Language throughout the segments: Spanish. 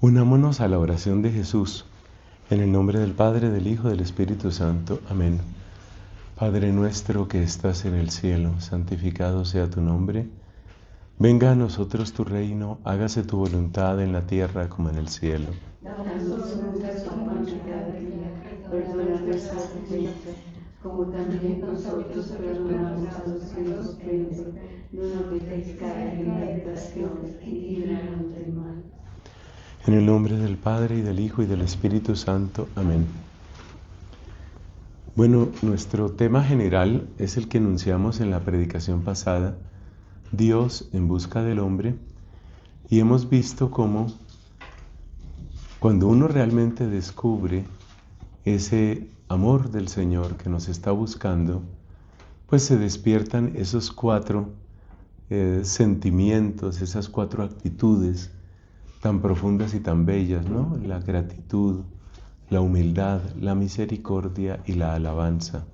Unámonos a la oración de Jesús, en el nombre del Padre, del Hijo y del Espíritu Santo. Amén. Padre nuestro que estás en el cielo, santificado sea tu nombre. Venga a nosotros tu reino, hágase tu voluntad en la tierra como en el cielo. Danos hoy nuestro pan de cada día, perdona nuestras ofensas, como también nosotros perdonamos a los que nos ofenden. No nos dejes caer en la tentación y líbranos del mal. En el nombre del Padre, y del Hijo, y del Espíritu Santo. Amén. Bueno, nuestro tema general es el que enunciamos en la predicación pasada, Dios en busca del hombre, y hemos visto cómo cuando uno realmente descubre ese amor del Señor que nos está buscando, pues se despiertan esos cuatro sentimientos, esas cuatro actitudes tan profundas y tan bellas, ¿no? La gratitud, la humildad, la misericordia y la alabanza.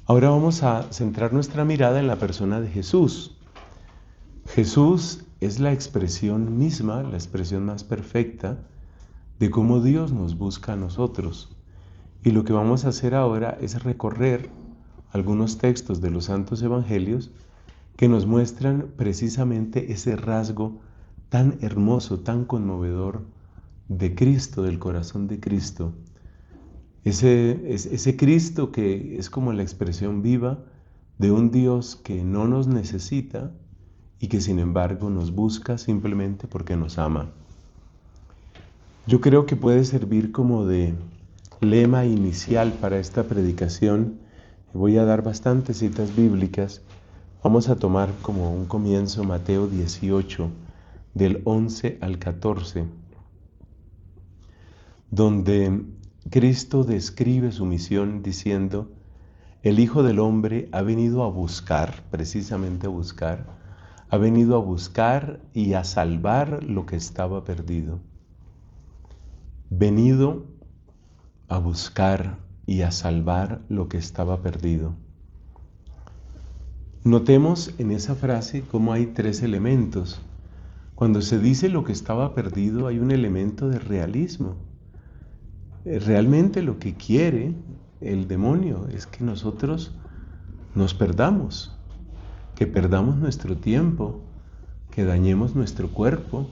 Ahora vamos a centrar nuestra mirada en la persona de Jesús. Jesús es la expresión misma, la expresión más perfecta de cómo Dios nos busca a nosotros. Y lo que vamos a hacer ahora es recorrer algunos textos de los Santos Evangelios que nos muestran precisamente ese rasgo tan hermoso, tan conmovedor de Cristo, del corazón de Cristo. Ese Cristo que es como la expresión viva de un Dios que no nos necesita y que sin embargo nos busca simplemente porque nos ama. Yo creo que puede servir como de lema inicial para esta predicación. Voy a dar bastantes citas bíblicas. Vamos a tomar como un comienzo Mateo 18, del 11 al 14, donde Cristo describe su misión diciendo: el Hijo del Hombre ha venido a buscar, precisamente a buscar, ha venido a buscar y a salvar lo que estaba perdido. Venido a buscar y a salvar lo que estaba perdido. Notemos en esa frase cómo hay tres elementos. Cuando se dice lo que estaba perdido, hay un elemento de realismo. Realmente lo que quiere el demonio es que nosotros nos perdamos, que perdamos nuestro tiempo, que dañemos nuestro cuerpo,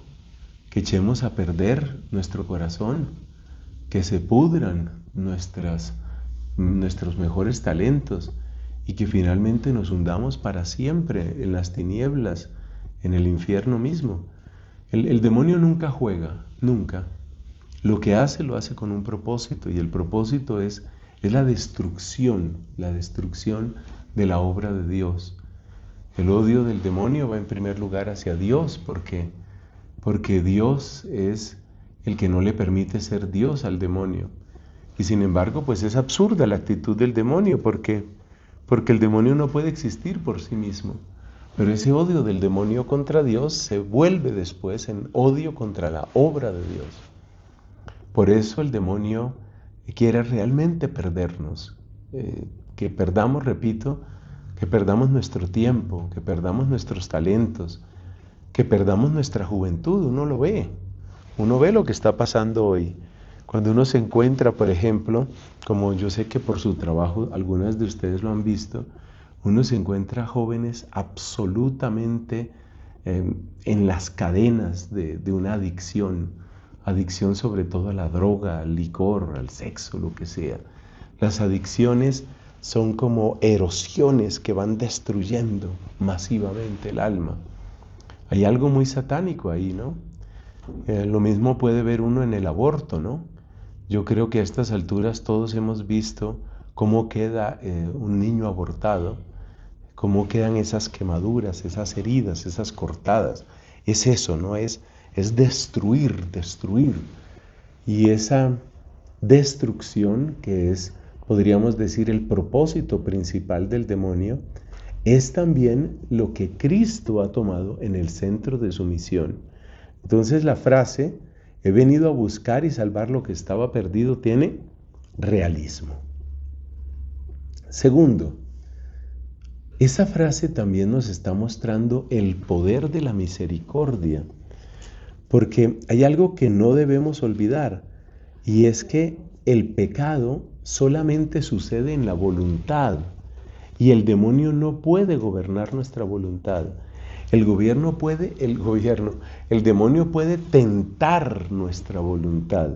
que echemos a perder nuestro corazón, que se pudran nuestros mejores talentos y que finalmente nos hundamos para siempre en las tinieblas, en el infierno mismo. El demonio nunca juega, nunca. Lo que hace, lo hace con un propósito, y el propósito es la destrucción de la obra de Dios. El odio del demonio va en primer lugar hacia Dios, porque Dios es el que no le permite ser Dios al demonio. Y sin embargo, pues es absurda la actitud del demonio, porque el demonio no puede existir por sí mismo. Pero ese odio del demonio contra Dios se vuelve después en odio contra la obra de Dios. Por eso el demonio quiere realmente perdernos, que perdamos, repito, que perdamos nuestro tiempo, que perdamos nuestros talentos, que perdamos nuestra juventud. Uno ve lo que está pasando hoy. Cuando uno se encuentra, por ejemplo, como yo sé que por su trabajo algunas de ustedes lo han visto, uno se encuentra jóvenes absolutamente en las cadenas de una adicción sobre todo a la droga, al licor, al sexo, lo que sea. Las adicciones son como erosiones que van destruyendo masivamente el alma. Hay algo muy satánico ahí, ¿no? Lo mismo puede ver uno en el aborto, ¿no? Yo creo que a estas alturas todos hemos visto cómo queda un niño abortado, cómo quedan esas quemaduras, esas heridas, esas cortadas. Es eso, ¿no? Es destruir. Y esa destrucción, que es, podríamos decir, el propósito principal del demonio, es también lo que Cristo ha tomado en el centro de su misión. Entonces la frase, he venido a buscar y salvar lo que estaba perdido, tiene realismo. Segundo, esa frase también nos está mostrando el poder de la misericordia. Porque hay algo que no debemos olvidar, y es que el pecado solamente sucede en la voluntad, y el demonio no puede gobernar nuestra voluntad. El demonio puede tentar nuestra voluntad,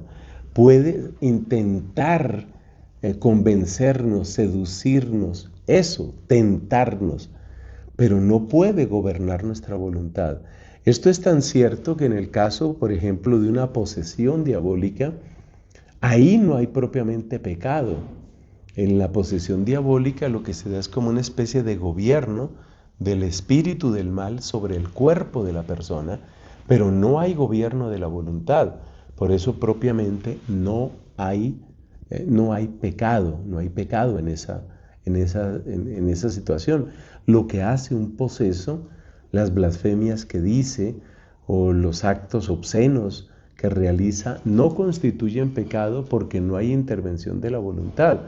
puede intentar convencernos, seducirnos, eso, tentarnos, pero no puede gobernar nuestra voluntad. Esto es tan cierto que en el caso, por ejemplo, de una posesión diabólica, ahí no hay propiamente pecado. En la posesión diabólica lo que se da es como una especie de gobierno del espíritu del mal sobre el cuerpo de la persona, pero no hay gobierno de la voluntad. Por eso propiamente no hay pecado en esa situación. Lo que hace un poseso, las blasfemias que dice o los actos obscenos que realiza, no constituyen pecado porque no hay intervención de la voluntad.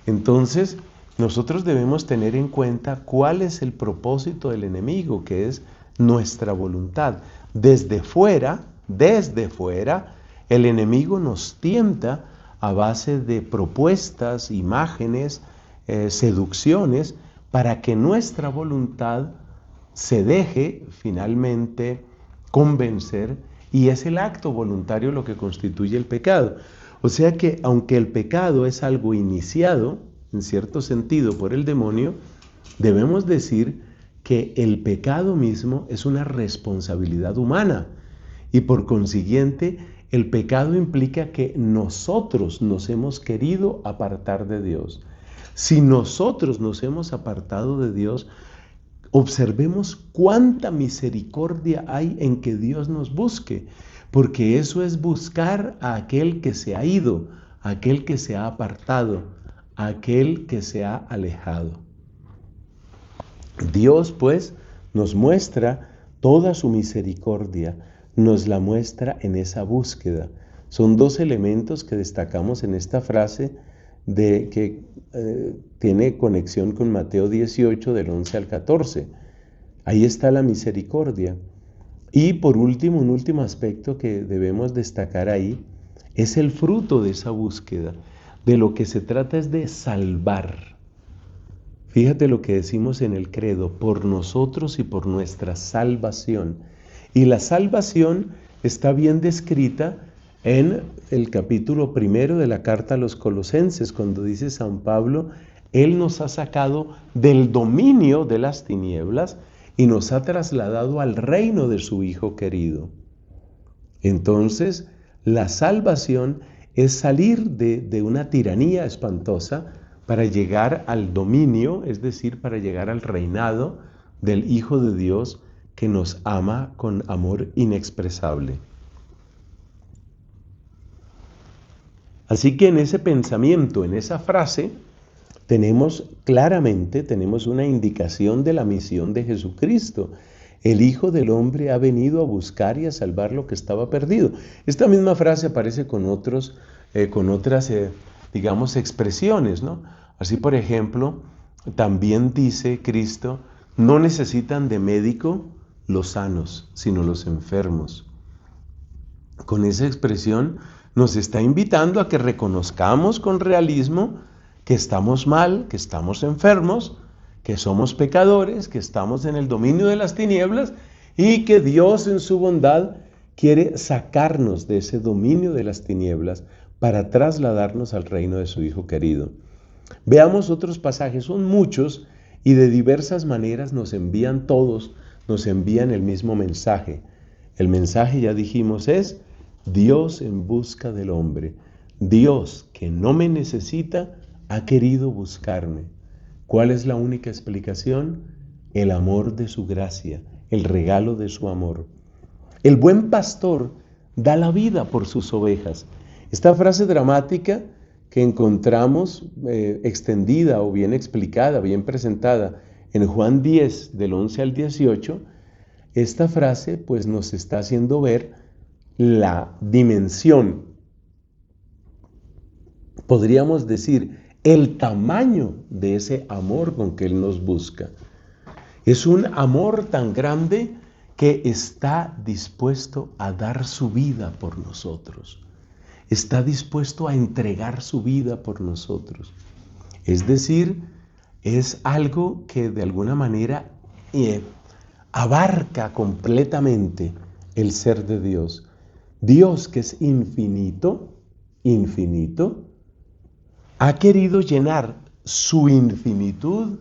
Entonces, nosotros debemos tener en cuenta cuál es el propósito del enemigo, que es nuestra voluntad. Desde fuera, el enemigo nos tienta a base de propuestas, imágenes, seducciones, para que nuestra voluntad se deje finalmente convencer, y es el acto voluntario lo que constituye el pecado. O sea que aunque el pecado es algo iniciado, en cierto sentido, por el demonio, debemos decir que el pecado mismo es una responsabilidad humana, y por consiguiente el pecado implica que nosotros nos hemos querido apartar de Dios. Si nosotros nos hemos apartado de Dios, observemos cuánta misericordia hay en que Dios nos busque, porque eso es buscar a aquel que se ha ido, a aquel que se ha apartado, a aquel que se ha alejado. Dios, pues, nos muestra toda su misericordia, nos la muestra en esa búsqueda. Son dos elementos que destacamos en esta frase que tiene conexión con Mateo 18 del 11 al 14. Ahí está la misericordia. Y por último, un último aspecto que debemos destacar ahí es el fruto de esa búsqueda. De lo que se trata es de salvar. Fíjate lo que decimos en el credo: por nosotros y por nuestra salvación. Y la salvación está bien descrita en el capítulo 1 de la carta a los Colosenses, cuando dice San Pablo: Él nos ha sacado del dominio de las tinieblas y nos ha trasladado al reino de su Hijo querido. Entonces, la salvación es salir de una tiranía espantosa para llegar al dominio, es decir, para llegar al reinado del Hijo de Dios que nos ama con amor inexpresable. Así que en ese pensamiento, en esa frase, tenemos una indicación de la misión de Jesucristo. El Hijo del Hombre ha venido a buscar y a salvar lo que estaba perdido. Esta misma frase aparece con otras, digamos, expresiones, ¿no? Así, por ejemplo, también dice Cristo: no necesitan de médico los sanos, sino los enfermos. Con esa expresión nos está invitando a que reconozcamos con realismo que estamos mal, que estamos enfermos, que somos pecadores, que estamos en el dominio de las tinieblas y que Dios en su bondad quiere sacarnos de ese dominio de las tinieblas para trasladarnos al reino de su Hijo querido. Veamos otros pasajes, son muchos y de diversas maneras nos envían el mismo mensaje. El mensaje, ya dijimos, es Dios en busca del hombre. Dios, que no me necesita, ha querido buscarme. ¿Cuál es la única explicación? El amor de su gracia, el regalo de su amor. El buen pastor da la vida por sus ovejas. Esta frase dramática que encontramos extendida o bien explicada, bien presentada en Juan 10, del 11 al 18, esta frase pues nos está haciendo ver la dimensión, podríamos decir, el tamaño de ese amor con que Él nos busca. Es un amor tan grande que está dispuesto a dar su vida por nosotros. Está dispuesto a entregar su vida por nosotros. Es decir, es algo que de alguna manera abarca completamente el ser de Dios. Dios, que es infinito, ha querido llenar su infinitud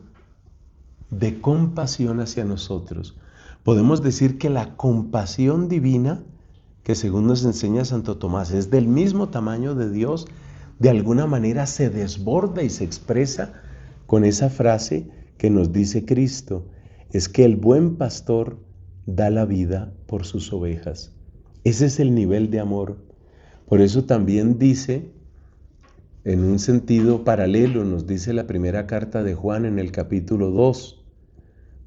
de compasión hacia nosotros. Podemos decir que la compasión divina, que según nos enseña Santo Tomás, es del mismo tamaño de Dios, de alguna manera se desborda y se expresa con esa frase que nos dice Cristo, es que el buen pastor da la vida por sus ovejas. Ese es el nivel de amor. Por eso también dice, en un sentido paralelo, nos dice la primera carta de Juan en el capítulo 2,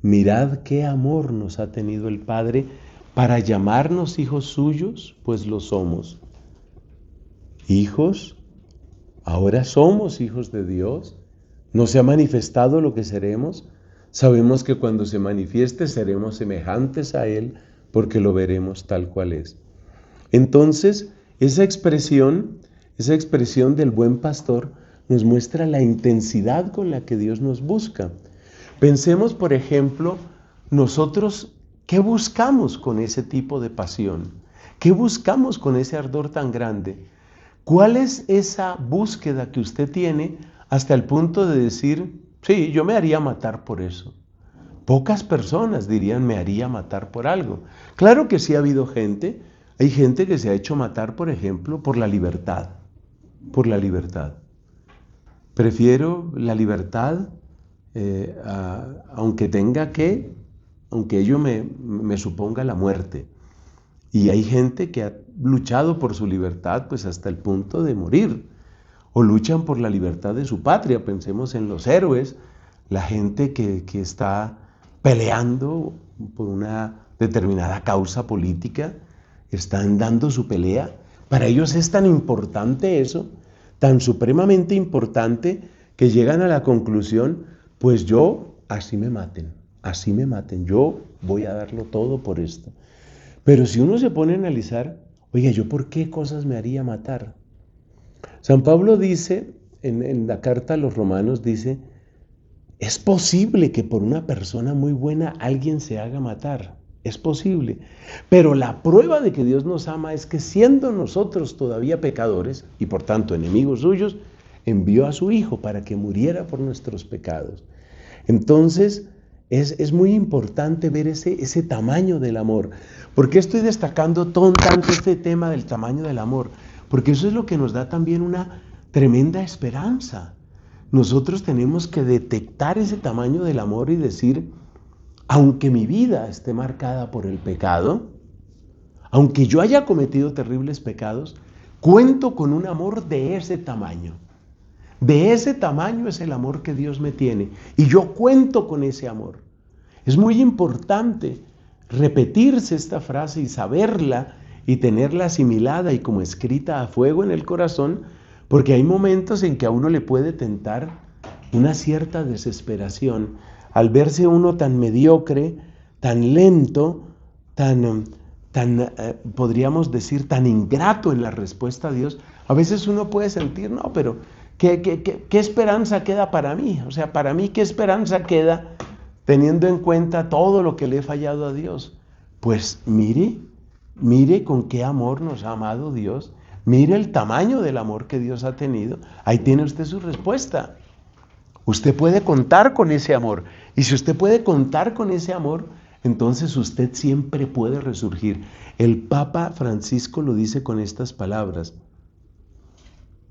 mirad qué amor nos ha tenido el Padre para llamarnos hijos suyos, pues lo somos. Hijos, ahora somos hijos de Dios. No se ha manifestado lo que seremos. Sabemos que cuando se manifieste seremos semejantes a Él porque lo veremos tal cual es. Entonces, esa expresión del buen pastor nos muestra la intensidad con la que Dios nos busca. Pensemos, por ejemplo, nosotros, ¿qué buscamos con ese tipo de pasión? ¿Qué buscamos con ese ardor tan grande? ¿Cuál es esa búsqueda que usted tiene hasta el punto de decir, sí, yo me haría matar por eso? Pocas personas dirían, me haría matar por algo. Claro que sí ha habido gente, hay gente que se ha hecho matar, por ejemplo, por la libertad. Por la libertad. Prefiero la libertad, aunque ello me suponga la muerte. Y hay gente que ha luchado por su libertad pues hasta el punto de morir. O luchan por la libertad de su patria. Pensemos en los héroes, la gente que está peleando por una determinada causa política, están dando su pelea. Para ellos es tan importante eso, tan supremamente importante, que llegan a la conclusión, pues yo, así me maten, yo voy a darlo todo por esto. Pero si uno se pone a analizar, oiga, ¿yo por qué cosas me haría matar? San Pablo dice, en la carta a los Romanos, dice, es posible que por una persona muy buena alguien se haga matar. Es posible. Pero la prueba de que Dios nos ama es que siendo nosotros todavía pecadores y por tanto enemigos suyos, envió a su Hijo para que muriera por nuestros pecados. Entonces, es muy importante ver ese tamaño del amor. ¿Por qué estoy destacando tanto este tema del tamaño del amor? Porque eso es lo que nos da también una tremenda esperanza. Nosotros tenemos que detectar ese tamaño del amor y decir, aunque mi vida esté marcada por el pecado, aunque yo haya cometido terribles pecados, cuento con un amor de ese tamaño. De ese tamaño es el amor que Dios me tiene. Y yo cuento con ese amor. Es muy importante repetirse esta frase y saberla y tenerla asimilada y como escrita a fuego en el corazón, porque hay momentos en que a uno le puede tentar una cierta desesperación al verse uno tan mediocre, tan lento, podríamos decir, tan ingrato en la respuesta a Dios. A veces uno puede sentir, no, pero ¿qué esperanza queda para mí? O sea, para mí, ¿qué esperanza queda teniendo en cuenta todo lo que le he fallado a Dios? Pues mire con qué amor nos ha amado Dios, mire el tamaño del amor que Dios ha tenido. Ahí tiene usted su respuesta. Usted puede contar con ese amor. Y si usted puede contar con ese amor, entonces usted siempre puede resurgir. El Papa Francisco lo dice con estas palabras.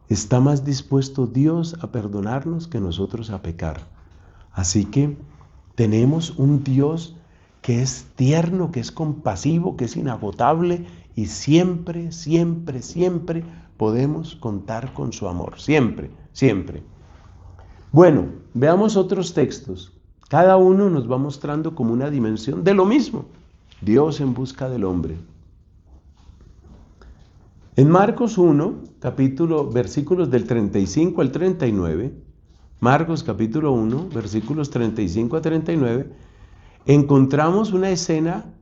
Está más dispuesto Dios a perdonarnos que nosotros a pecar. Así que tenemos un Dios que es tierno, que es compasivo, que es inagotable y siempre, siempre, siempre podemos contar con su amor. Siempre, siempre. Bueno, veamos otros textos. Cada uno nos va mostrando como una dimensión de lo mismo. Dios en busca del hombre. En Marcos 1, versículos del 35 al 39, Marcos capítulo 1, versículos 35 a 39, encontramos una escena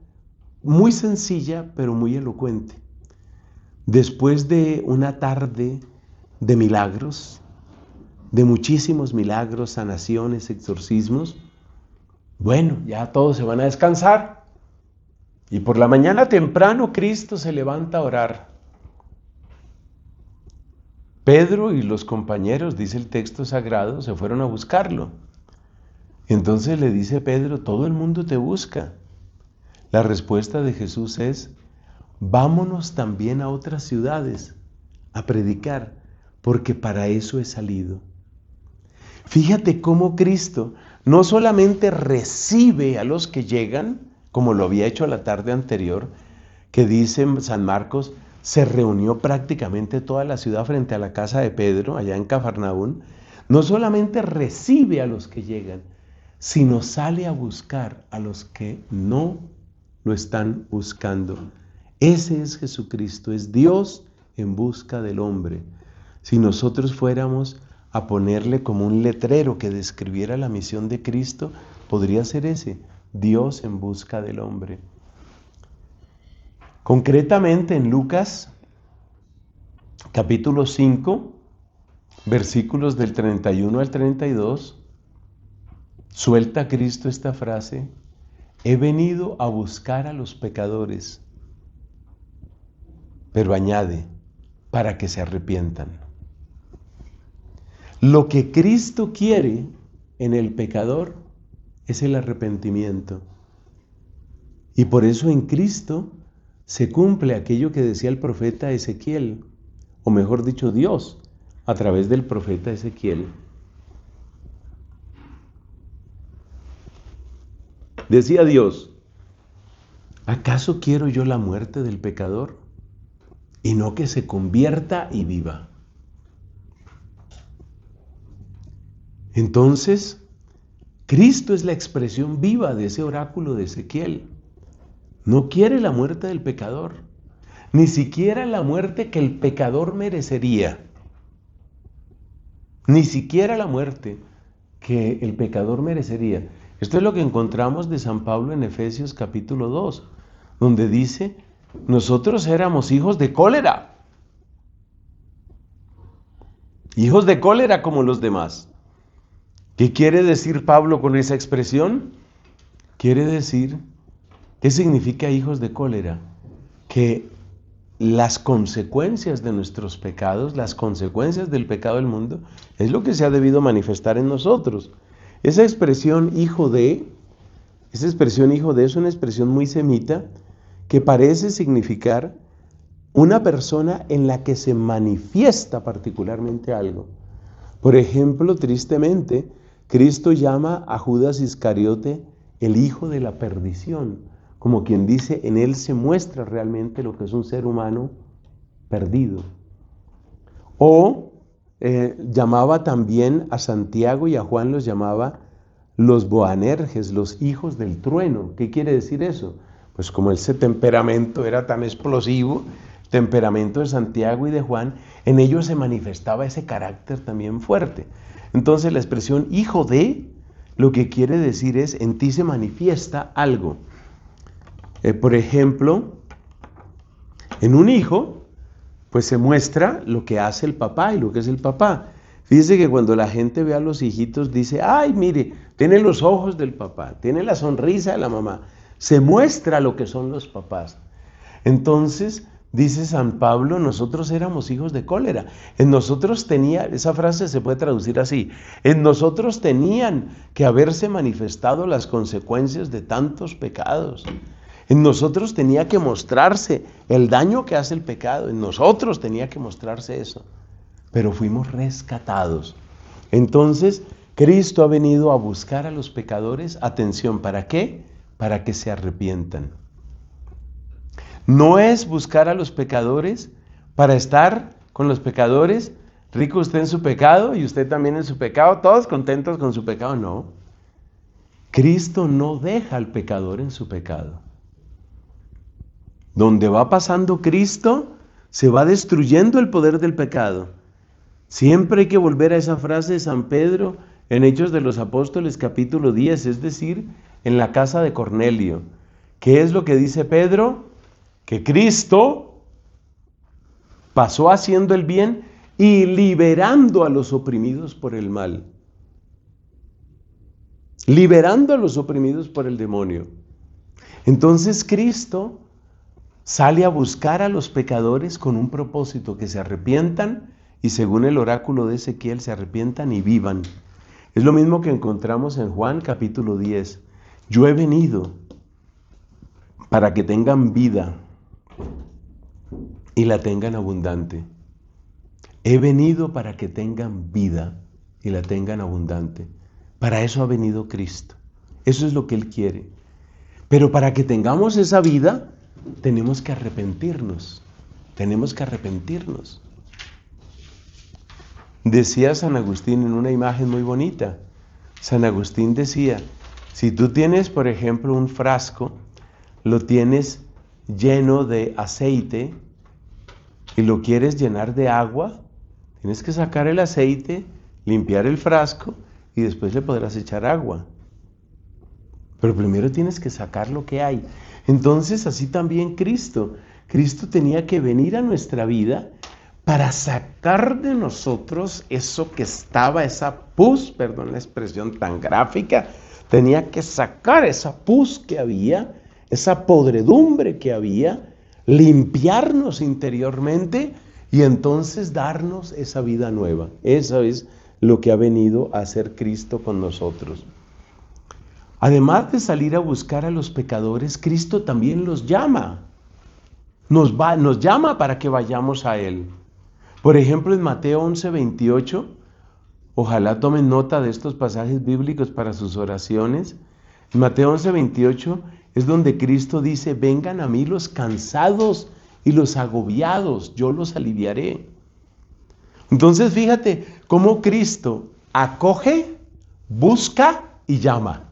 muy sencilla, pero muy elocuente. Después de una tarde de milagros, de muchísimos milagros, sanaciones, exorcismos, bueno, ya todos se van a descansar. Y por la mañana temprano Cristo se levanta a orar. Pedro y los compañeros, dice el texto sagrado, se fueron a buscarlo. Entonces le dice Pedro, todo el mundo te busca. La respuesta de Jesús es, vámonos también a otras ciudades a predicar, porque para eso he salido. Fíjate cómo Cristo no solamente recibe a los que llegan, como lo había hecho la tarde anterior, que dice San Marcos, se reunió prácticamente toda la ciudad frente a la casa de Pedro, allá en Cafarnaún. No solamente recibe a los que llegan, sino sale a buscar a los que no lo están buscando. Ese es Jesucristo, es Dios en busca del hombre. Si nosotros fuéramos a ponerle como un letrero que describiera la misión de Cristo, podría ser ese, Dios en busca del hombre. Concretamente en Lucas, capítulo 5, versículos del 31 al 32, suelta Cristo esta frase, he venido a buscar a los pecadores, pero añade, para que se arrepientan. Lo que Cristo quiere en el pecador es el arrepentimiento. Y por eso en Cristo se cumple aquello que decía el profeta Ezequiel, o mejor dicho, Dios, a través del profeta Ezequiel. Decía Dios, ¿acaso quiero yo la muerte del pecador? Y no que se convierta y viva. Entonces, Cristo es la expresión viva de ese oráculo de Ezequiel. No quiere la muerte del pecador, ni siquiera la muerte que el pecador merecería. Ni siquiera la muerte que el pecador merecería. Esto es lo que encontramos de San Pablo en Efesios capítulo 2, donde dice, nosotros éramos hijos de cólera. Hijos de cólera como los demás. ¿Qué quiere decir Pablo con esa expresión? Quiere decir, ¿qué significa hijos de cólera? Que las consecuencias de nuestros pecados, las consecuencias del pecado del mundo, es lo que se ha debido manifestar en nosotros. Esa expresión hijo de es una expresión muy semita que parece significar una persona en la que se manifiesta particularmente algo. Por ejemplo, tristemente, Cristo llama a Judas Iscariote el hijo de la perdición, como quien dice, en él se muestra realmente lo que es un ser humano perdido. O llamaba también a Santiago y a Juan, los llamaba los Boanerges, los hijos del trueno. ¿Qué quiere decir eso? Pues como ese temperamento era tan explosivo, temperamento de Santiago y de Juan, en ellos se manifestaba ese carácter también fuerte. Entonces la expresión hijo de, lo que quiere decir es, en ti se manifiesta algo. Por ejemplo, en un hijo, pues se muestra lo que hace el papá y lo que es el papá. Fíjese que cuando la gente ve a los hijitos dice, ay, mire, tiene los ojos del papá, tiene la sonrisa de la mamá. Se muestra lo que son los papás. Entonces, dice San Pablo, nosotros éramos hijos de cólera. En nosotros esa frase se puede traducir así, en nosotros tenían que haberse manifestado las consecuencias de tantos pecados. En nosotros tenía que mostrarse el daño que hace el pecado, en nosotros tenía que mostrarse eso. Pero fuimos rescatados. Entonces, Cristo ha venido a buscar a los pecadores, atención, ¿para qué? Para que se arrepientan. No es buscar a los pecadores para estar con los pecadores, rico usted en su pecado y usted también en su pecado, todos contentos con su pecado, no. Cristo no deja al pecador en su pecado. Donde va pasando Cristo, se va destruyendo el poder del pecado. Siempre hay que volver a esa frase de San Pedro en Hechos de los Apóstoles capítulo 10, es decir, en la casa de Cornelio, ¿Qué es lo que dice Pedro? Que Cristo pasó haciendo el bien y liberando a los oprimidos por el mal. Liberando a los oprimidos por el demonio. Entonces Cristo sale a buscar a los pecadores con un propósito, que se arrepientan y según el oráculo de Ezequiel se arrepientan y vivan. Es lo mismo que encontramos en Juan capítulo 10. Yo he venido para que tengan vida y la tengan abundante. He venido para que tengan vida y la tengan abundante. Para eso ha venido Cristo. Eso es lo que Él quiere. Pero para que tengamos esa vida, tenemos que arrepentirnos. Tenemos que arrepentirnos. Decía San Agustín en una imagen muy bonita. San Agustín decía, si tú tienes, por ejemplo, un frasco, lo tienes lleno de aceite y lo quieres llenar de agua, tienes que sacar el aceite, limpiar el frasco y después le podrás echar agua. Pero primero tienes que sacar lo que hay. Entonces, así también Cristo. Cristo tenía que venir a nuestra vida para sacar de nosotros eso que estaba, esa pus, perdón la expresión tan gráfica, tenía que sacar esa pus que había, esa podredumbre que había, limpiarnos interiormente y entonces darnos esa vida nueva. Eso es lo que ha venido a hacer Cristo con nosotros. Además de salir a buscar a los pecadores, Cristo también los llama. Nos llama para que vayamos a Él. Por ejemplo, en Mateo 11:28, ojalá tomen nota de estos pasajes bíblicos para sus oraciones. En Mateo 11:28 es donde Cristo dice, vengan a mí los cansados y los agobiados, yo los aliviaré. Entonces fíjate cómo Cristo acoge, busca y llama.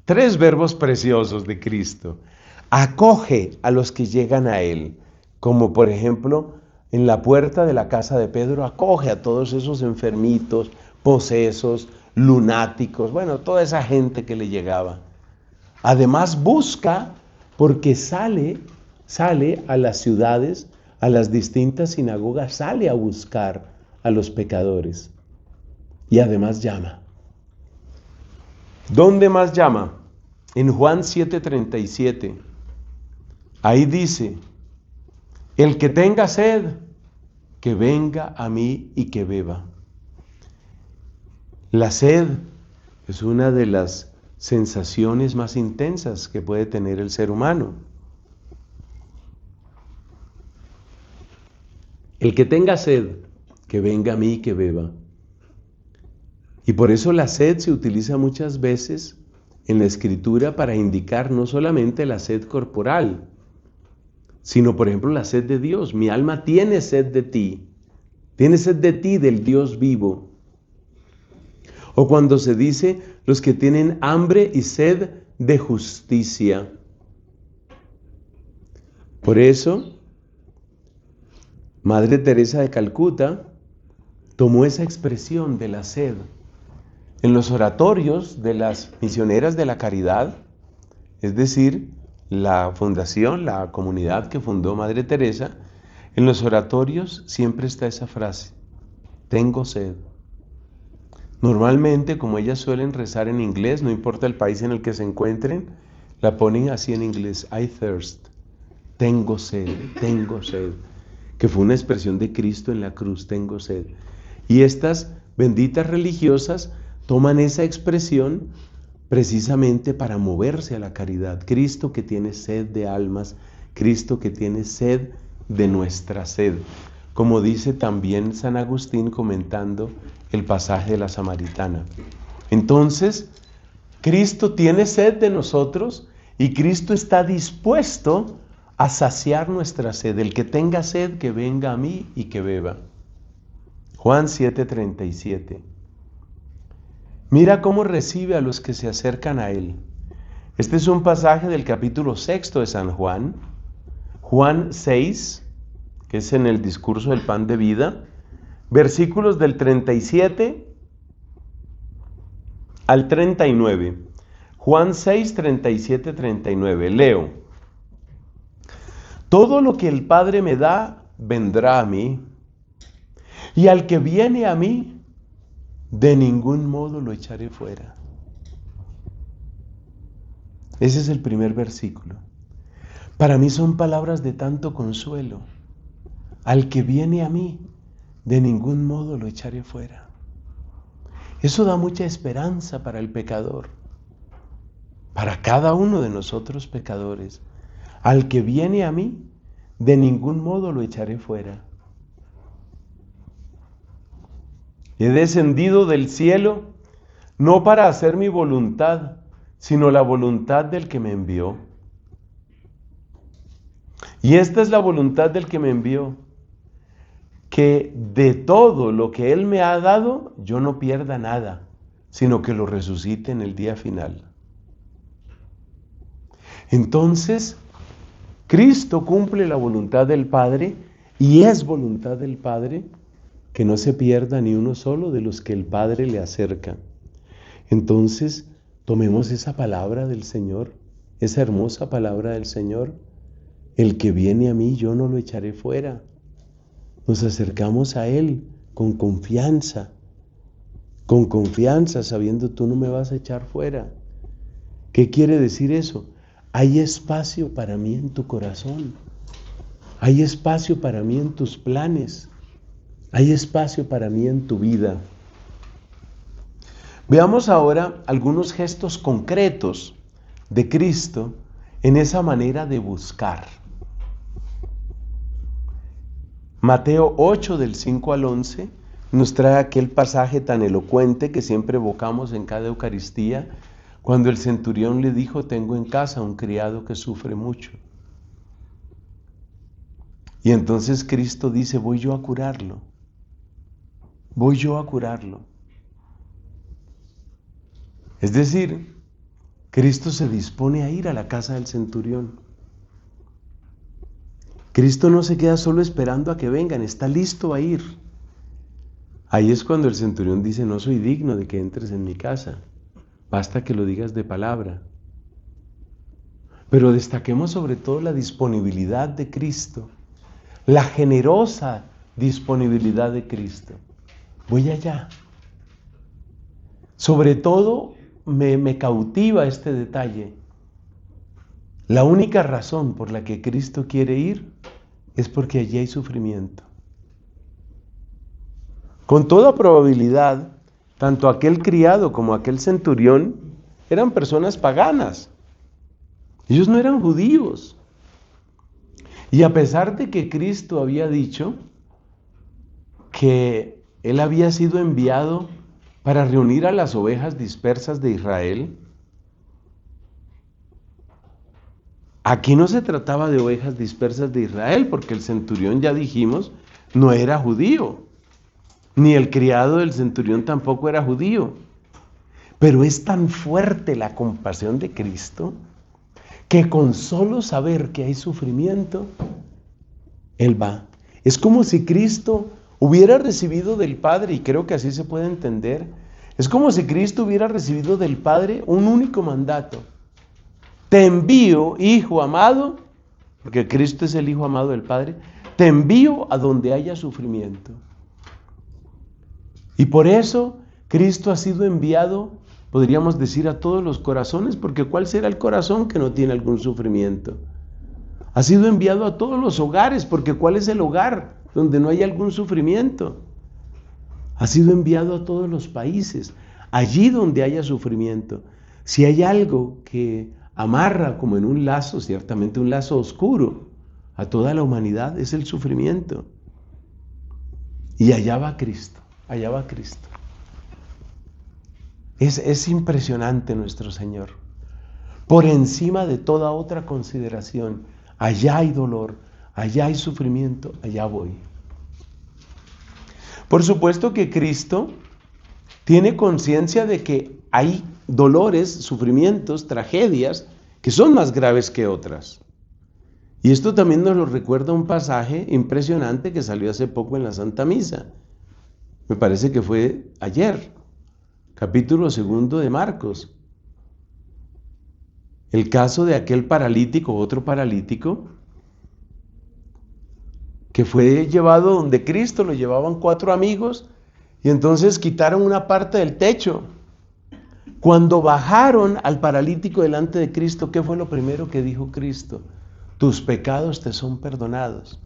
3 verbos preciosos de Cristo. Acoge a los que llegan a Él, como por ejemplo en la puerta de la casa de Pedro, acoge a todos esos enfermitos, posesos, lunáticos, bueno, toda esa gente que le llegaba. Además busca porque sale a las ciudades, a las distintas sinagogas, sale a buscar a los pecadores y además llama. ¿Dónde más llama? En Juan 7:37. Ahí dice, el que tenga sed, que venga a mí y que beba. La sed es una de las sensaciones más intensas que puede tener el ser humano. El que tenga sed, que venga a mí y que beba. Y por eso la sed se utiliza muchas veces en la Escritura para indicar no solamente la sed corporal, sino por ejemplo la sed de Dios. Mi alma tiene sed de ti, del Dios vivo. O cuando se dice los que tienen hambre y sed de justicia. Por eso, Madre Teresa de Calcuta tomó esa expresión de la sed. En los oratorios de las misioneras de la caridad, es decir, la fundación, la comunidad que fundó Madre Teresa, en los oratorios siempre está esa frase, tengo sed. Normalmente, como ellas suelen rezar en inglés, no importa el país en el que se encuentren, la ponen así en inglés, I thirst, tengo sed, que fue una expresión de Cristo en la cruz, tengo sed. Y estas benditas religiosas toman esa expresión precisamente para moverse a la caridad. Cristo que tiene sed de almas, Cristo que tiene sed de nuestra sed. Como dice también San Agustín comentando el pasaje de la Samaritana. Entonces, Cristo tiene sed de nosotros y Cristo está dispuesto a saciar nuestra sed. El que tenga sed, que venga a mí y que beba. Juan 7:37. Mira cómo recibe a los que se acercan a Él. Este es un pasaje del capítulo 6 de San Juan, Juan 6, que es en el discurso del pan de vida, versículos del 37 al 39. Juan 6, 37, 39. Leo. Todo lo que el Padre me da, vendrá a mí. Y al que viene a mí, de ningún modo lo echaré fuera. Ese es el primer versículo. Para mí son palabras de tanto consuelo. Al que viene a mí, de ningún modo lo echaré fuera. Eso da mucha esperanza para el pecador, para cada uno de nosotros pecadores. Al que viene a mí, de ningún modo lo echaré fuera. He descendido del cielo no para hacer mi voluntad, sino la voluntad del que me envió. Y esta es la voluntad del que me envió, que de todo lo que Él me ha dado, yo no pierda nada, sino que lo resucite en el día final. Entonces, Cristo cumple la voluntad del Padre, y es voluntad del Padre que no se pierda ni uno solo de los que el Padre le acerca. Entonces, tomemos esa palabra del Señor, esa hermosa palabra del Señor. El que viene a mí, yo no lo echaré fuera. Nos acercamos a Él con confianza, sabiendo tú no me vas a echar fuera. ¿Qué quiere decir eso? Hay espacio para mí en tu corazón. Hay espacio para mí en tus planes. Hay espacio para mí en tu vida. Veamos ahora algunos gestos concretos de Cristo en esa manera de buscar. Mateo 8 del 5 al 11 nos trae aquel pasaje tan elocuente que siempre evocamos en cada Eucaristía, cuando el centurión le dijo: tengo en casa un criado que sufre mucho. Y entonces Cristo dice: voy yo a curarlo. Voy yo a curarlo. Es decir, Cristo se dispone a ir a la casa del centurión. Cristo no se queda solo esperando a que vengan, está listo a ir. Ahí es cuando el centurión dice: no soy digno de que entres en mi casa, basta que lo digas de palabra. Pero destaquemos sobre todo la disponibilidad de Cristo, la generosa disponibilidad de Cristo. Voy allá. Sobre todo me cautiva este detalle. La única razón por la que Cristo quiere ir es porque allí hay sufrimiento. Con toda probabilidad, tanto aquel criado como aquel centurión eran personas paganas. Ellos no eran judíos. Y a pesar de que Cristo había dicho que Él había sido enviado para reunir a las ovejas dispersas de Israel, aquí no se trataba de ovejas dispersas de Israel, porque el centurión, ya dijimos, no era judío, ni el criado del centurión tampoco era judío. Pero es tan fuerte la compasión de Cristo que con solo saber que hay sufrimiento, Él va. Es como si Cristo hubiera recibido del Padre, y creo que así se puede entender, es como si Cristo hubiera recibido del Padre un único mandato: te envío, Hijo amado, porque Cristo es el Hijo amado del Padre, te envío a donde haya sufrimiento. Y por eso Cristo ha sido enviado, podríamos decir, a todos los corazones, porque ¿cuál será el corazón que no tiene algún sufrimiento? Ha sido enviado a todos los hogares, porque ¿cuál es el hogar donde no hay algún sufrimiento? Ha sido enviado a todos los países, allí donde haya sufrimiento. Si hay algo que amarra como en un lazo, ciertamente un lazo oscuro, a toda la humanidad, es el sufrimiento. Y allá va Cristo, allá va Cristo. Es impresionante nuestro Señor. Por encima de toda otra consideración, allá hay dolor, allá hay sufrimiento, allá voy. Por supuesto que Cristo tiene conciencia de que hay dolores, sufrimientos, tragedias que son más graves que otras. Y esto también nos lo recuerda un pasaje impresionante que salió hace poco en la Santa Misa. Me parece que fue ayer, capítulo 2 de Marcos. El caso de aquel paralítico, otro paralítico, que fue llevado donde Cristo, lo llevaban 4 amigos y entonces quitaron una parte del techo. Cuando bajaron al paralítico delante de Cristo, ¿qué fue lo primero que dijo Cristo? Tus pecados te son perdonados.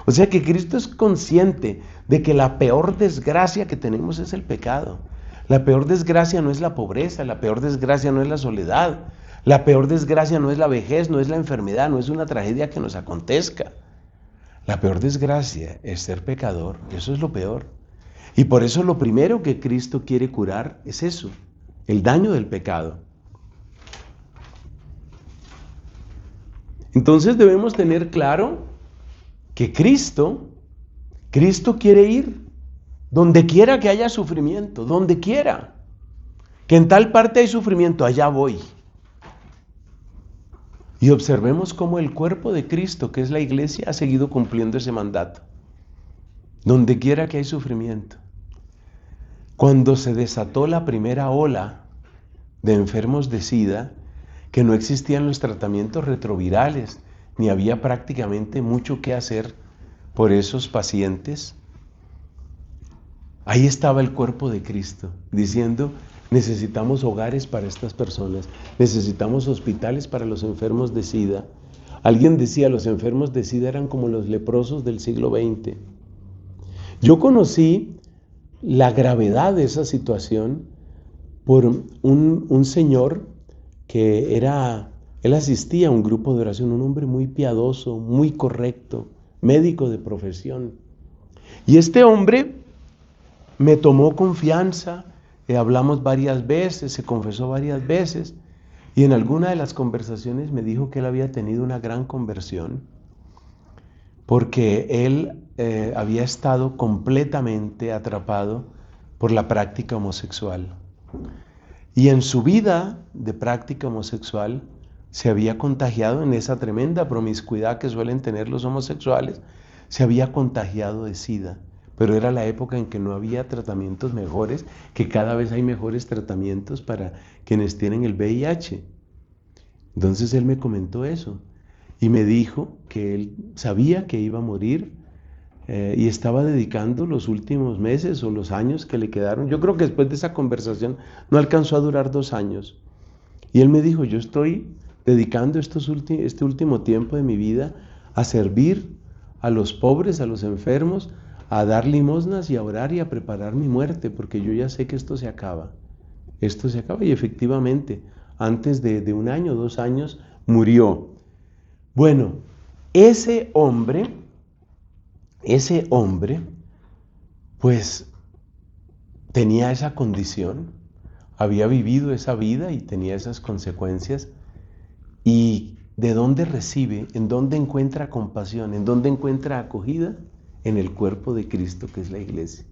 O sea que Cristo es consciente de que la peor desgracia que tenemos es el pecado. La peor desgracia no es la pobreza, la peor desgracia no es la soledad, la peor desgracia no es la vejez, no es la enfermedad, no es una tragedia que nos acontezca. La peor desgracia es ser pecador, eso es lo peor. Y por eso lo primero que Cristo quiere curar es eso, el daño del pecado. Entonces debemos tener claro que Cristo quiere ir donde quiera que haya sufrimiento, donde quiera. Que en tal parte hay sufrimiento, allá voy. Y observemos cómo el cuerpo de Cristo, que es la iglesia, ha seguido cumpliendo ese mandato. Donde quiera que hay sufrimiento. Cuando se desató la primera ola de enfermos de SIDA, que no existían los tratamientos retrovirales, ni había prácticamente mucho que hacer por esos pacientes, ahí estaba el cuerpo de Cristo, diciendo, necesitamos hogares para estas personas, necesitamos hospitales para los enfermos de SIDA. Alguien decía, los enfermos de SIDA eran como los leprosos del siglo XX. Yo conocí la gravedad de esa situación por un señor que él asistía a un grupo de oración, un hombre muy piadoso, muy correcto, médico de profesión. Y este hombre me tomó confianza, hablamos varias veces, se confesó varias veces, y en alguna de las conversaciones me dijo que él había tenido una gran conversión, porque él había estado completamente atrapado por la práctica homosexual. Y en su vida de práctica homosexual se había contagiado en esa tremenda promiscuidad que suelen tener los homosexuales, se había contagiado de SIDA. Pero era la época en que no había tratamientos mejores, que cada vez hay mejores tratamientos para quienes tienen el VIH. Entonces él me comentó eso y me dijo que él sabía que iba a morir y estaba dedicando los últimos meses o los años que le quedaron. Yo creo que después de esa conversación no alcanzó a durar 2 años. Y él me dijo, yo estoy dedicando este último tiempo de mi vida a servir a los pobres, a los enfermos, a dar limosnas y a orar y a preparar mi muerte, porque yo ya sé que esto se acaba. Esto se acaba y efectivamente, antes de 1 año, 2 años, murió. Bueno, ese hombre, pues, tenía esa condición, había vivido esa vida y tenía esas consecuencias. ¿Y de dónde recibe? ¿En dónde encuentra compasión? ¿En dónde encuentra acogida? En el cuerpo de Cristo, que es la iglesia.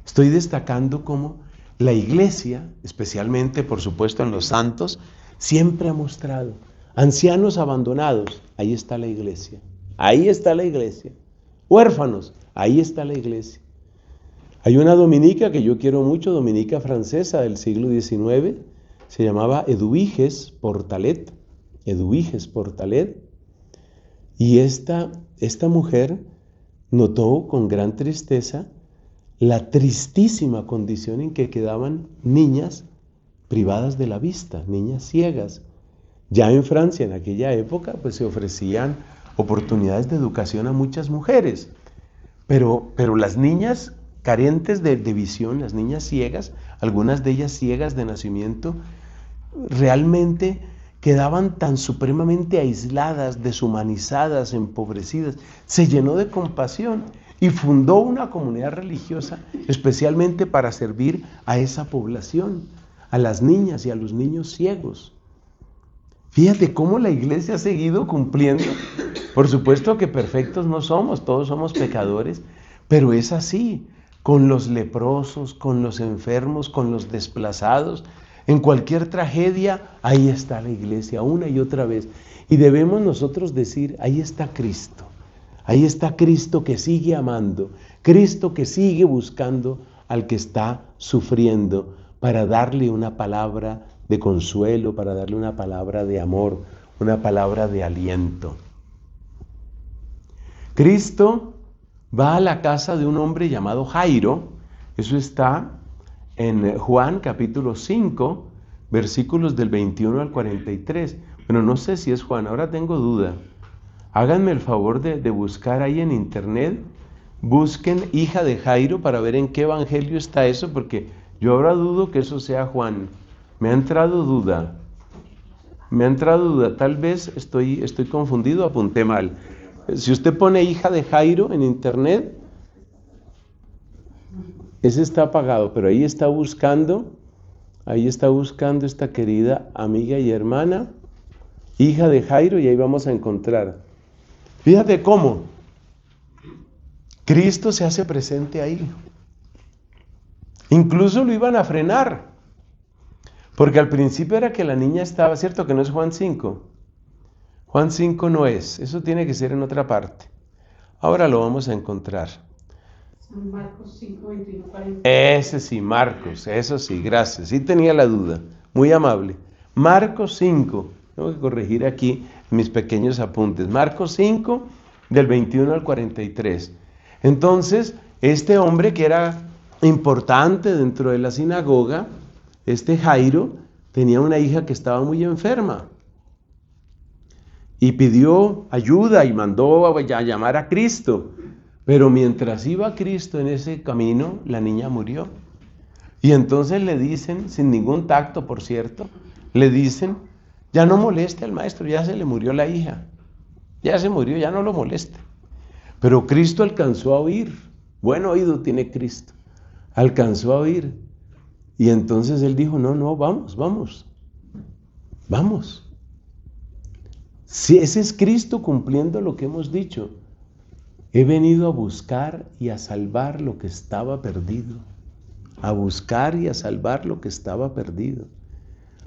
Estoy destacando cómo la iglesia, especialmente por supuesto en los santos, siempre ha mostrado ancianos abandonados, ahí está la iglesia, ahí está la iglesia. Huérfanos, ahí está la iglesia. Hay una dominica que yo quiero mucho, dominica francesa del siglo XIX, se llamaba Edwiges Portalet, y esta mujer notó con gran tristeza la tristísima condición en que quedaban niñas privadas de la vista, niñas ciegas. Ya en Francia, en aquella época, pues se ofrecían oportunidades de educación a muchas mujeres, pero las niñas carentes de visión, las niñas ciegas, algunas de ellas ciegas de nacimiento, realmente quedaban tan supremamente aisladas, deshumanizadas, empobrecidas. Se llenó de compasión y fundó una comunidad religiosa especialmente para servir a esa población, a las niñas y a los niños ciegos. Fíjate cómo la iglesia ha seguido cumpliendo. Por supuesto que perfectos no somos, todos somos pecadores, pero es así, con los leprosos, con los enfermos, con los desplazados. En cualquier tragedia, ahí está la iglesia, una y otra vez. Y debemos nosotros decir, ahí está Cristo que sigue amando, Cristo que sigue buscando al que está sufriendo para darle una palabra de consuelo, para darle una palabra de amor, una palabra de aliento. Cristo va a la casa de un hombre llamado Jairo. Eso está en Juan capítulo 5, versículos del 21 al 43. Bueno, no sé si es Juan, ahora tengo duda. Háganme el favor de buscar ahí en internet, busquen hija de Jairo para ver en qué evangelio está eso, porque yo ahora dudo que eso sea Juan. Me ha entrado duda, tal vez estoy confundido, apunté mal. Si usted pone hija de Jairo en internet, ese está apagado, pero ahí está buscando esta querida amiga y hermana, hija de Jairo, y ahí vamos a encontrar. Fíjate cómo Cristo se hace presente ahí. Incluso lo iban a frenar, porque al principio era que la niña estaba, ¿cierto? Que no es Juan 5. Juan 5 no es, eso tiene que ser en otra parte. Ahora lo vamos a encontrar. San Marcos 5, 21, 40. Ese sí, Marcos, eso sí, gracias. Sí tenía la duda, muy amable. Marcos 5, tengo que corregir aquí mis pequeños apuntes. Marcos 5, del 21 al 43. Entonces, este hombre que era importante dentro de la sinagoga, este Jairo, tenía una hija que estaba muy enferma. Y pidió ayuda y mandó a llamar a Cristo. Pero mientras iba Cristo en ese camino, la niña murió. Y entonces le dicen, sin ningún tacto por cierto, le dicen, ya no moleste al maestro, ya se le murió la hija. Ya se murió, ya no lo moleste. Pero Cristo alcanzó a oír. Buen oído tiene Cristo. Alcanzó a oír. Y entonces él dijo, no, vamos. Si ese es Cristo cumpliendo lo que hemos dicho. He venido a buscar y a salvar lo que estaba perdido. A buscar y a salvar lo que estaba perdido.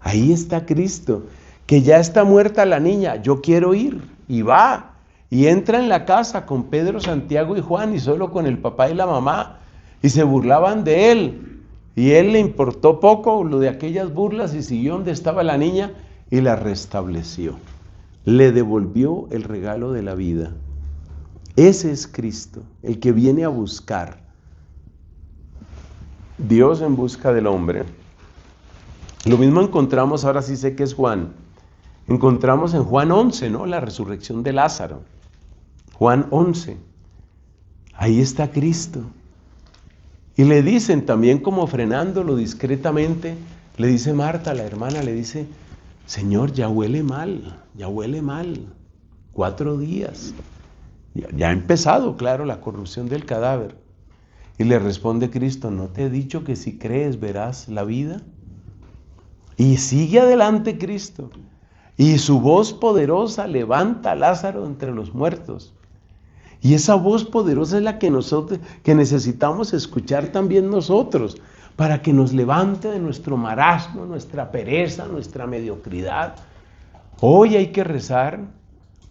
Ahí está Cristo, que ya está muerta la niña. Yo quiero ir. Y va. Y entra en la casa con Pedro, Santiago y Juan, y solo con el papá y la mamá. Y se burlaban de él. Y él le importó poco lo de aquellas burlas y siguió donde estaba la niña y la restableció. Le devolvió el regalo de la vida. Ese es Cristo, el que viene a buscar. Dios en busca del hombre. Lo mismo encontramos, ahora sí sé que es Juan. Encontramos en Juan 11, ¿no? La resurrección de Lázaro. Juan 11. Ahí está Cristo. Y le dicen también, como frenándolo discretamente, le dice Marta, la hermana, le dice, Señor, ya huele mal. 4 días. Ya ha empezado, claro, la corrupción del cadáver. Y le responde Cristo, ¿no te he dicho que si crees verás la vida? Y sigue adelante Cristo. Y su voz poderosa levanta a Lázaro entre los muertos. Y esa voz poderosa es la que necesitamos escuchar también nosotros, para que nos levante de nuestro marasmo, nuestra pereza, nuestra mediocridad. Hoy hay que rezar,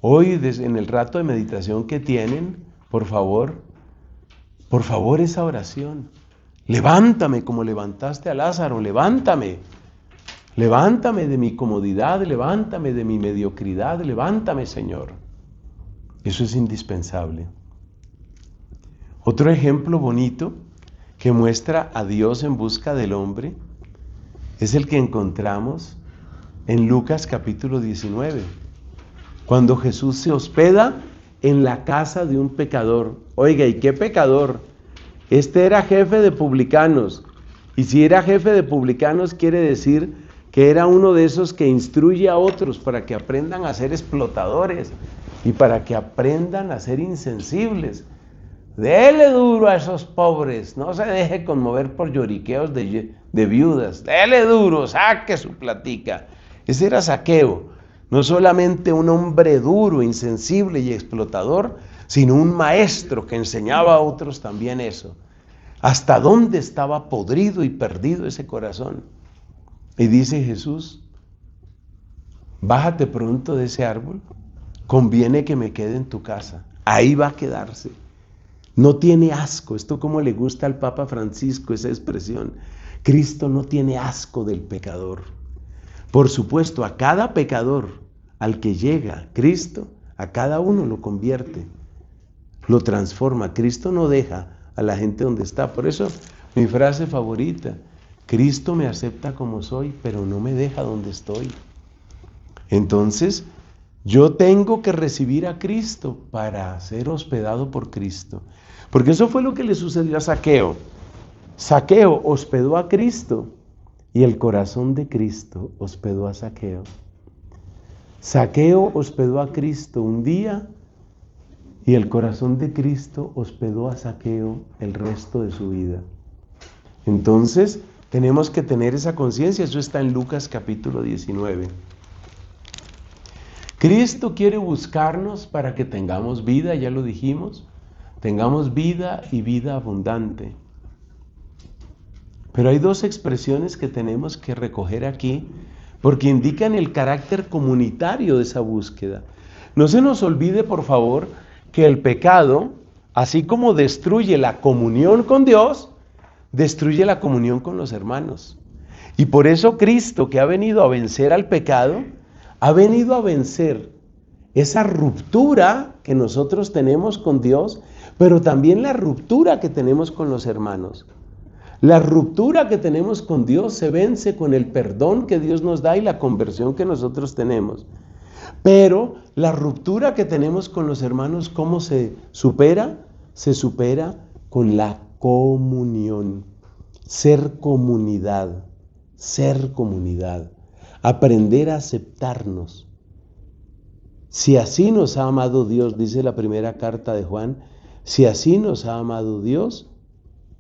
hoy en el rato de meditación que tienen, por favor esa oración. Levántame como levantaste a Lázaro, levántame de mi comodidad, levántame de mi mediocridad, levántame, Señor. Eso es indispensable. Otro ejemplo bonito que muestra a Dios en busca del hombre es el que encontramos en Lucas capítulo 19, cuando Jesús se hospeda en la casa de un pecador. Oiga, ¿y qué pecador? Este era jefe de publicanos, y si era jefe de publicanos quiere decir que era uno de esos que instruye a otros para que aprendan a ser explotadores y para que aprendan a ser insensibles. Dele duro a esos pobres, no se deje conmover por lloriqueos de viudas, dele duro, saque su platica. Ese era Zaqueo, no solamente un hombre duro, insensible y explotador, sino un maestro que enseñaba a otros también eso. ¿Hasta dónde estaba podrido y perdido ese corazón? Y dice Jesús, bájate pronto de ese árbol, conviene que me quede en tu casa, ahí va a quedarse. No tiene asco, esto como le gusta al Papa Francisco, esa expresión. Cristo no tiene asco del pecador. Por supuesto, a cada pecador al que llega Cristo, a cada uno lo convierte, lo transforma. Cristo no deja a la gente donde está. Por eso mi frase favorita: Cristo me acepta como soy, pero no me deja donde estoy. Entonces, yo tengo que recibir a Cristo para ser hospedado por Cristo. Porque eso fue lo que le sucedió a Zaqueo. Zaqueo hospedó a Cristo y el corazón de Cristo hospedó a Zaqueo. Zaqueo hospedó a Cristo un día y el corazón de Cristo hospedó a Zaqueo el resto de su vida. Entonces, tenemos que tener esa conciencia. Eso está en Lucas capítulo 19. Cristo quiere buscarnos para que tengamos vida, ya lo dijimos, tengamos vida y vida abundante. Pero hay dos expresiones que tenemos que recoger aquí, porque indican el carácter comunitario de esa búsqueda. No se nos olvide, por favor, que el pecado, así como destruye la comunión con Dios, destruye la comunión con los hermanos. Y por eso Cristo, que ha venido a vencer al pecado, ha venido a vencer esa ruptura que nosotros tenemos con Dios, pero también la ruptura que tenemos con los hermanos. La ruptura que tenemos con Dios se vence con el perdón que Dios nos da y la conversión que nosotros tenemos. Pero la ruptura que tenemos con los hermanos, ¿cómo se supera? Se supera con la comunión. Ser comunidad. Ser comunidad. Aprender a aceptarnos. Si así nos ha amado Dios, dice la primera carta de Juan, si así nos ha amado Dios,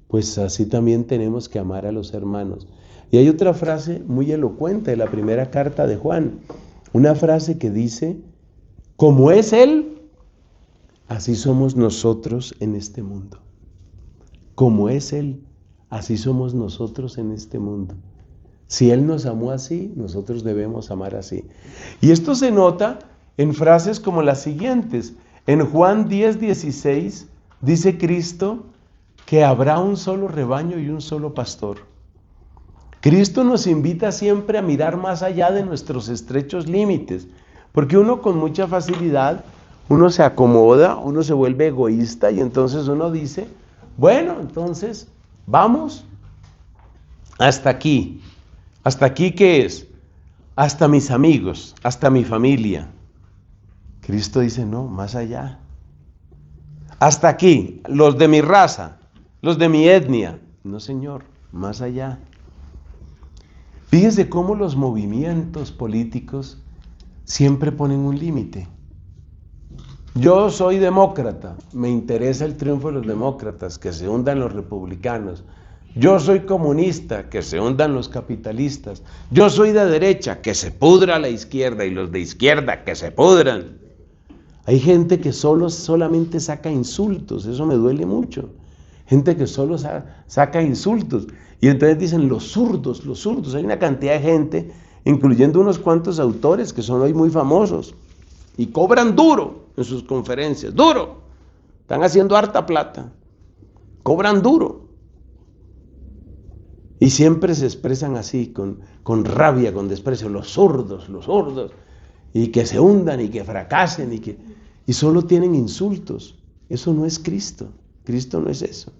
pues así también tenemos que amar a los hermanos. Y hay otra frase muy elocuente de la primera carta de Juan, una frase que dice: como es Él, así somos nosotros en este mundo. Como es Él, así somos nosotros en este mundo. Si Él nos amó así, nosotros debemos amar así. Y esto se nota en frases como las siguientes. En Juan 10:16 dice Cristo que habrá un solo rebaño y un solo pastor. Cristo nos invita siempre a mirar más allá de nuestros estrechos límites, porque uno con mucha facilidad, uno se acomoda, uno se vuelve egoísta y entonces uno dice, bueno, entonces vamos hasta aquí. ¿Hasta aquí qué es? Hasta mis amigos, hasta mi familia. Cristo dice, no, más allá. Hasta aquí, los de mi raza, los de mi etnia. No, Señor, más allá. Fíjense cómo los movimientos políticos siempre ponen un límite. Yo soy demócrata, me interesa el triunfo de los demócratas, que se hundan los republicanos. Yo soy comunista, que se hundan los capitalistas. Yo soy de derecha, que se pudra la izquierda, y los de izquierda, que se pudran. Hay gente que solamente saca insultos, eso me duele mucho. Gente que solo saca insultos. Y entonces dicen los zurdos. Hay una cantidad de gente, incluyendo unos cuantos autores que son hoy muy famosos. Y cobran duro en sus conferencias, duro. Están haciendo harta plata. Cobran duro. Y siempre se expresan así, con rabia, con desprecio, los zurdos, y que se hundan y que fracasen y solo tienen insultos. Eso no es Cristo. Cristo no es eso.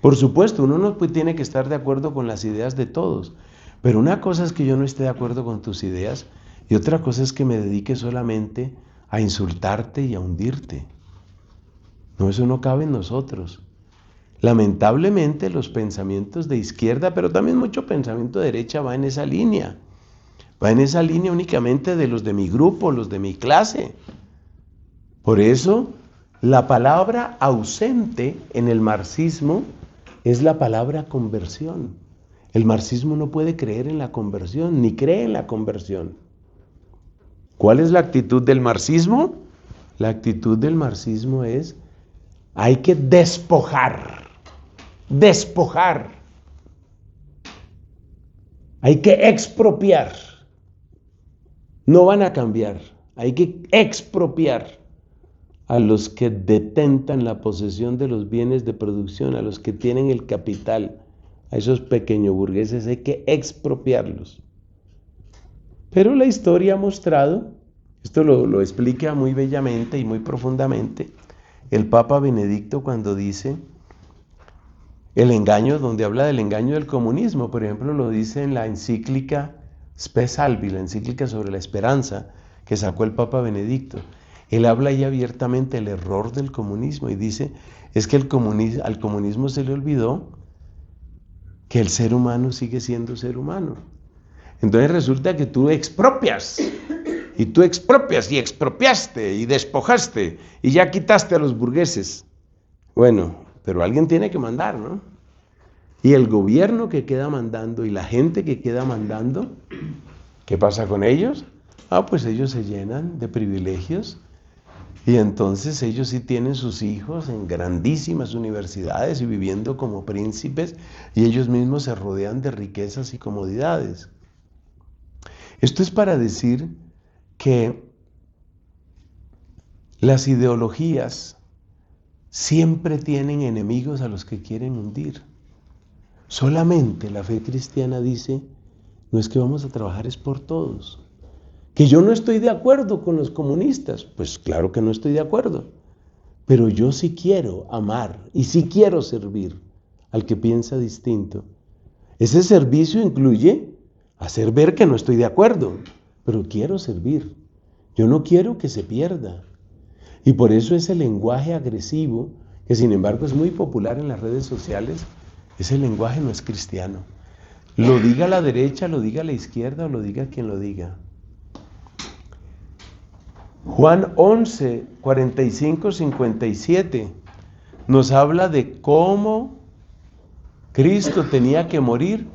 Por supuesto, uno no tiene que estar de acuerdo con las ideas de todos, pero una cosa es que yo no esté de acuerdo con tus ideas y otra cosa es que me dedique solamente a insultarte y a hundirte. No, eso no cabe en nosotros. Lamentablemente los pensamientos de izquierda, pero también mucho pensamiento de derecha va en esa línea. Va en esa línea únicamente de los de mi grupo, los de mi clase. Por eso, la palabra ausente en el marxismo es la palabra conversión. El marxismo no puede creer en la conversión, ni cree en la conversión. ¿Cuál es la actitud del marxismo? La actitud del marxismo es, hay que despojar. Hay que expropiar. No van a cambiar. Hay que expropiar a los que detentan la posesión de los bienes de producción, a los que tienen el capital, a esos pequeños burgueses hay que expropiarlos. Pero la historia ha mostrado, esto lo explica muy bellamente y muy profundamente, el Papa Benedicto cuando dice el engaño, donde habla del engaño del comunismo, por ejemplo, lo dice en la encíclica Spe Salvi, la encíclica sobre la esperanza que sacó el Papa Benedicto. Él habla ahí abiertamente del error del comunismo y dice, es que al comunismo se le olvidó que el ser humano sigue siendo ser humano. Entonces resulta que tú expropias, y tú expropias, y expropiaste, y despojaste, y ya quitaste a los burgueses. Bueno, pero alguien tiene que mandar, ¿no? Y el gobierno que queda mandando y la gente que queda mandando, ¿qué pasa con ellos? Pues ellos se llenan de privilegios y entonces ellos sí tienen sus hijos en grandísimas universidades y viviendo como príncipes y ellos mismos se rodean de riquezas y comodidades. Esto es para decir que las ideologías siempre tienen enemigos a los que quieren hundir. Solamente la fe cristiana dice, no es que vamos a trabajar es por todos. Que yo no estoy de acuerdo con los comunistas, pues claro que no estoy de acuerdo, pero yo sí quiero amar y sí quiero servir al que piensa distinto. Ese servicio incluye hacer ver que no estoy de acuerdo, pero quiero servir. Yo no quiero que se pierda. Y por eso ese lenguaje agresivo, que sin embargo es muy popular en las redes sociales, ese lenguaje no es cristiano. Lo diga la derecha, lo diga la izquierda o lo diga quien lo diga. Juan 11, 45, 57 nos habla de cómo Cristo tenía que morir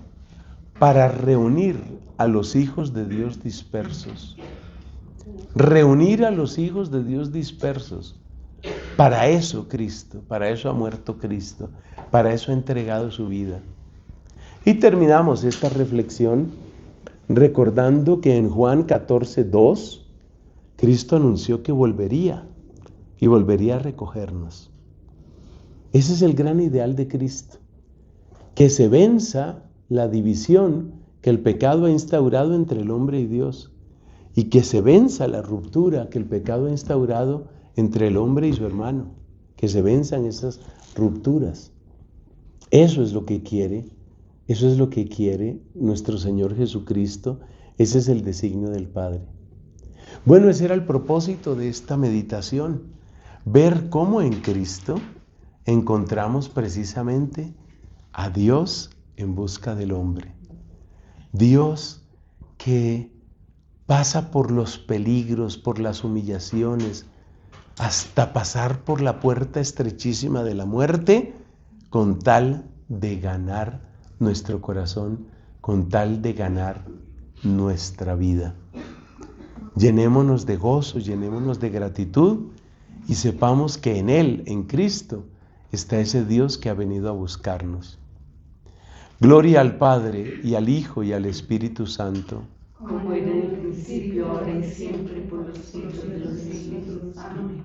para reunir a los hijos de Dios dispersos. Reunir a los hijos de Dios dispersos. Para eso Cristo, para eso ha muerto Cristo, para eso ha entregado su vida. Y terminamos esta reflexión recordando que en Juan 14, 2, Cristo anunció que volvería y volvería a recogernos. Ese es el gran ideal de Cristo, que se venza la división que el pecado ha instaurado entre el hombre y Dios y que se venza la ruptura que el pecado ha instaurado entre el hombre y su hermano, que se venzan esas rupturas. Eso es lo que quiere nuestro Señor Jesucristo, ese es el designio del Padre. Bueno, ese era el propósito de esta meditación, ver cómo en Cristo encontramos precisamente a Dios en busca del hombre. Dios que pasa por los peligros, por las humillaciones, hasta pasar por la puerta estrechísima de la muerte, con tal de ganar nuestro corazón, con tal de ganar nuestra vida. Llenémonos de gozo, llenémonos de gratitud y sepamos que en Él, en Cristo, está ese Dios que ha venido a buscarnos. Gloria al Padre, y al Hijo, y al Espíritu Santo. Como era en el principio, ahora y siempre, por los siglos de los siglos. Amén.